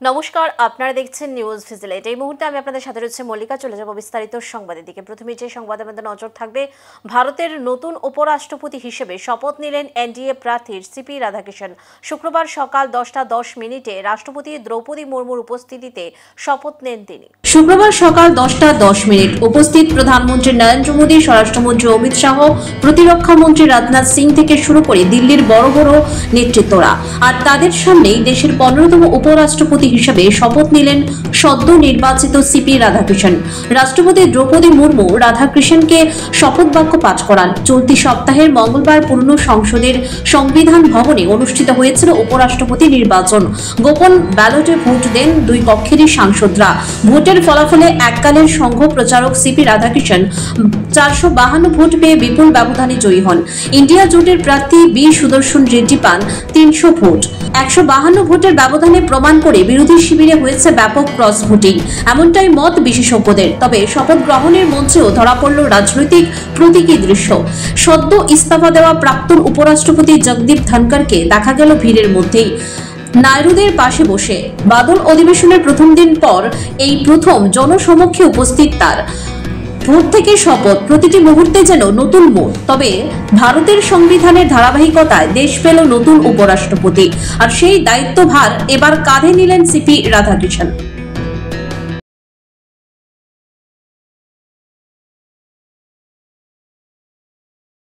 নমস্কার, আপনারা দেখছেন নিউজ ভিজিলেট। এই মুহূর্তে আমি আপনাদের সাথে রয়েছে মল্লিকা। চলে যাব বিস্তারিত সংবাদের দিকে। প্রথমে যে সংবাদের মধ্যে নজর থাকবে, ভারতের নতুন উপরাষ্ট্রপতি হিসেবে শপথ নিলেন এনডিএ প্রার্থী সিপি রাধাকৃষ্ণন। শুক্রবার সকাল 10:10 রাষ্ট্রপতি দ্রৌপদী মুর্মুর উপস্থিতিতে শপথ নেন তিনি। শুক্রবার সকাল 10:10 উপস্থিত প্রধানমন্ত্রী নরেন্দ্র মোদী, স্বরাষ্ট্রমন্ত্রী অমিত শাহ, প্রতিরক্ষা মন্ত্রী রাজনাথ সিং থেকে শুরু করে দিল্লির বড় বড় নেতৃত্বরা। আর তাদের সামনেই দেশের 15তম উপরাষ্ট্রপতি হিসেবে শপথ নিলেন সদ্য নির্বাচিত সিপি রাধাকৃষ্ণন। রাষ্ট্রপতি দ্রৌপদী মুর্মু রাধাকৃষ্ণনকে শপথ বাক্য পাঠ করান। চলতি সপ্তাহের মঙ্গলবার পূর্ণ সংসদের সংবিধান ভবনে অনুষ্ঠিত হয়েছিল উপরাষ্ট্রপতি নির্বাচন। গোপন ব্যালটে ভোট দেন দুই কক্ষেরই সাংসদরা। ভোটের ফলাফলে এককালের সংঘ প্রচারক সিপি রাধাকৃষ্ণন 452 ভোট পেয়ে বিপুল ব্যবধানে জয়ী হন। ইন্ডিয়া জোটের প্রার্থী বি সুদর্শন রেড্ডি পান 300 ভোট। 152 ভোটের ব্যবধানে প্রমাণ করে বিরোধী শিবিরে হয়েছে ব্যাপক ক্রস ভোটিং, এমনটাই মত বিশেষজ্ঞদের। তবে শপথ গ্রহণের মঞ্চেও ধরা পড়ল রাজনৈতিক প্রতীকী দৃশ্য। সদ্য ইস্তফা দেওয়া প্রাক্তন উপরাষ্ট্রপতি জগদীপ ধনকরকে দেখা গেল ভিড়ের মধ্যেই, নায়রুদের পাশে বসে। বাদল অধিবেশনের প্রথম দিন পর এই প্রথম জনসমক্ষে উপস্থিত তার। ভোট থেকে শপথ, প্রতিটি মুহূর্তে যেন নতুন মোড়। তবে ভারতের সংবিধানের ধারাবাহিকতায় দেশ পেল নতুন উপরাষ্ট্রপতি, আর সেই দায়িত্বভার এবার কাঁধে নিলেন সিপি রাধাকৃষ্ণন।